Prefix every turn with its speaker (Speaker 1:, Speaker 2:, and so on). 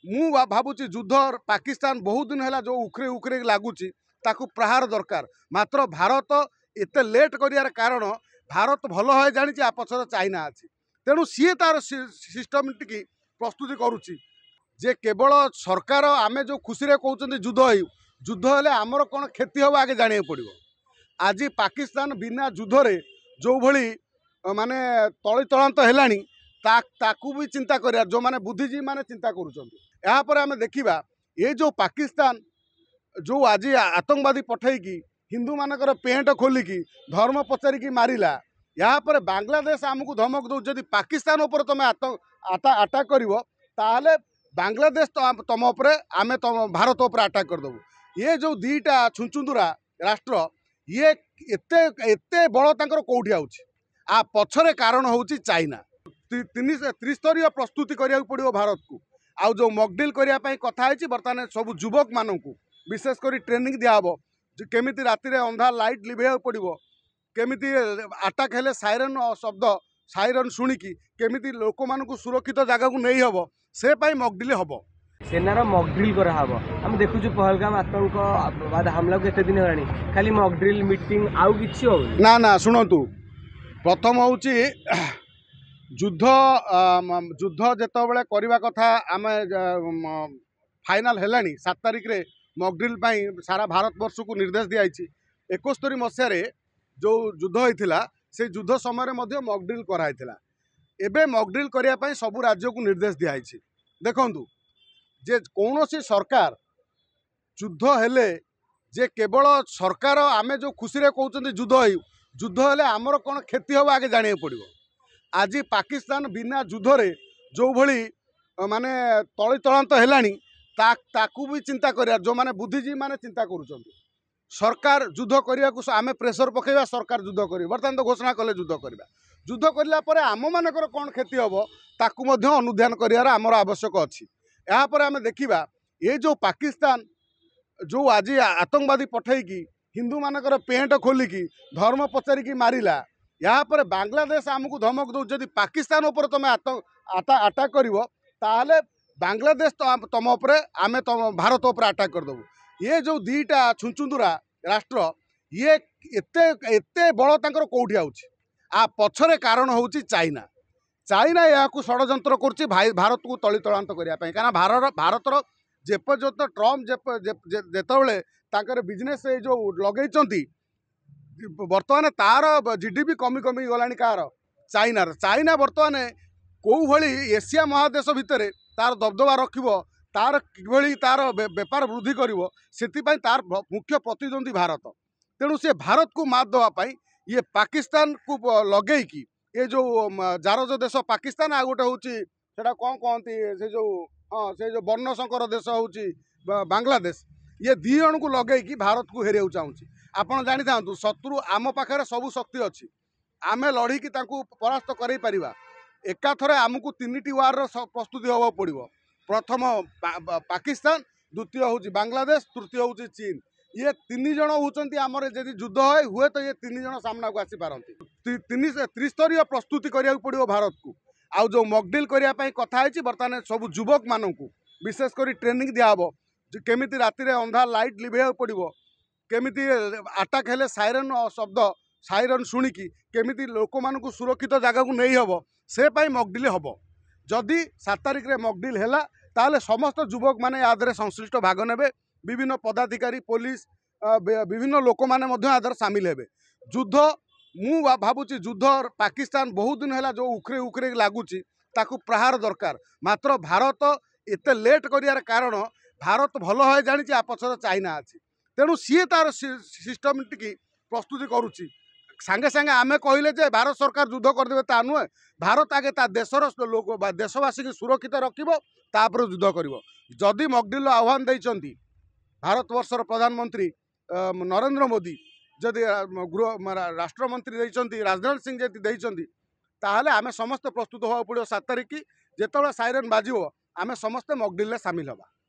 Speaker 1: भावुची युद्ध पाकिस्तान बहुत दिन है जो उखरे उखरे लगुच ताकू प्रहार दरकार मात्र भारत एत लेट कर कारण भारत भल है जानी पछर चाइना अच्छी तेणु सी तार सिस्टमेटिक प्रस्तुति करुच्ची जे केवल सरकार आम जो खुशी कहते युद्ध हेले आमर कौन क्षति हम आगे जाना पड़ो। आज पाकिस्तान बिना युद्धरे जो भली माने तली तलांत है ताकू भी चिंता करिया जो माने बुद्धिजीवी माने चिंता करुँच आम देखा ये जो पाकिस्तान जो आज आतंकवादी पठेकी हिंदू मानकर पेंट खोलिकी धर्म पचारिकी मारिला यापर बांग्लादेश आमको धमक दो जदि पाकिस्तान उपर तुम अटाक कर बांग्लादेश तुम आम तुम भारत उपर अटाक करदेबू। ये जो दीटा छुंचुंदुरा राष्ट्र ये एते बल तांकर कोठी आउछि आ पछरे कारण होउछि चाइना त्रिस्तरीय प्रस्तुति करिया पड़ो भारत को आउ जो मॉकड्रिल करिया पई कथा है बर्तमान सब युवक मानू विशेष कर ट्रेनिंग दियाबो केमिति राति अंधार लाइट लिभे पड़ो केमिति अटाक हेले साइरन शब्द साइरन शुणिकी केमिति लोक मानू सुरक्षित जगह को नहीं हबो से पाई मॉकड्रिल हबो
Speaker 2: सेनार मॉकड्रिल करा हबो। हम देखुछु पहलगाम आतंक बाद हमला को केते दिन होलानी खाली मॉकड्रिल मीटिंग आउ किछि हो
Speaker 1: ना ना सुनतु प्रथम होउची युद्ध युद्ध जेतबेले करबा कथा आम फाइनल हेलानी 7 तारिख रे मॉकड्रिल पाई सारा भारत वर्ष को निर्देश दिया 71 मसीह जो युद्ध होता से युद्ध समय मॉकड्रिल कराइला एबे मॉकड्रिल करिया पई सबु राज्य को निर्देश दिया देखु जे कौन सी सरकार युद्ध हेले जे केवल सरकार आम जो खुशी कहते युद्ध हेले आमर कौन क्षति हम आगे जाना पड़ो। आज पाकिस्तान बिना युद्धरे जो भली माने तली तलांत है ताकू भी चिंता करिया जो माने बुद्धिजीवी माने चिंता करुँच सरकार युद्ध करने को आम प्रेसर पकेबा सरकार युद्ध कर बर्तमान तो घोषणा कले युद्ध करवा युद्ध कला आम मानकर कौन क्षति हम ताकू अनुध्यान कर आमर आवश्यक अच्छी यापर आम देखा ये जो पाकिस्तान जो आज आतंकवादी पठेकी हिंदू मानकर पेंट खोलिकी धर्म पचारिकी मारिला यापर बांग्लादेश आमको धमक दो जदि पाकिस्तान उपर तुम अटाक कर बांग्लादेश तुम आम तुम भारत उपर अटाक करदेबू। ये जो दीटा छुंचुंदुरा राष्ट्र ये एते बल तांकर कोठी आउछि आ पछरे कारण होउछि चाइना चाइना या षड्यंत्र करुच्ची भारत को तली तलांत करने कारण भारतर जेपर्यंत ट्रम्प जेतबेले तांकर बिजनेस जो लगेइचंती बर्तमान तार जीडीपी कमी कमी गलानी कार चाइना बर्तमान कौ भली एशिया महादेश भितर तार दबदबा रखिबो तार किभली तार बेपार वृद्धि करिवो सेतिपई तार मुख्य प्रतिद्वंदी भारत तेणु से भारत को मात देवाई ये पाकिस्तान को लगेकी ये जो जार जो देश पाकिस्तान आ गोटे हूँ कौन कहती से जो वर्ण संकर देश हूँ बांग्लादेश ये दी जन को लगेकी भारत को हेरिया चाहूँगी आपड़ जानी था शत्रु आम पाखे सब शक्ति अच्छी आम लड़ीकी परास्त कर एकाथरे आमको 3टी वार प्रस्तुति होगा पड़ो प्रथम पाकिस्तान द्वितीय हूँ बांग्लादेश तृतीय हूँ चीन ये 3 जन होती आमर जब युद्ध हुए तो ये 3 जन सामना को आसीपारती त्रिस्तरीय प्रस्तुति करिया पड़ो भारत को आउ जो मॉकड्रिल करने कथा है बर्तमान सब युवक मानू विशेष कर ट्रेनिंग दियाबो केमिति राति अंधार लाइट लिभे पड़ो केमिति अटाक हेले साइरन शब्द साइरन शुणिकी केमिति लोक मानू सुरक्षित जगह को नहीं हबो से पाई मॉकड्रिल हबो। जदि 7 तारिख रे मॉकड्रिल हैला ताले समस्त युवक माने आदरे संश्लिष्ट भाग नेबे विभिन्न पदाधिकारी पुलिस विभिन्न लोक माने मध्य आदर सामिल हेबे। युद्ध मु भावुची युद्ध पाकिस्तान बहुत दिन है जो उखरे उखरे लगुच ताकू प्रहार दरकार मात्र भारत एत लेट कर कारण भारत भल है जानी पछर चाइना अच्छी तेणु सी तार सिस्टमेटिक प्रस्तुति करुच्ची सांगे सांगे आमे कहले जे भारत सरकार युद्ध करदे ता नुहे भारत आगे ता देशर लोक देशवासी की सुरक्षित रखिबो तापर युद्ध करिवो। जदि मॉकड्रिल आह्वान देइचंती भारतवर्षर प्रधानमंत्री नरेंद्र मोदी जदि राष्ट्रमंत्री देइचंती राजनाथ सिंह जदि देइचंती ताहले आमे समस्त प्रस्तुत होवा पड़ो 7 तारिख की जेतबेला साइरन बाजिवो आमे समस्त मॉकड्रिल सामिल हवा।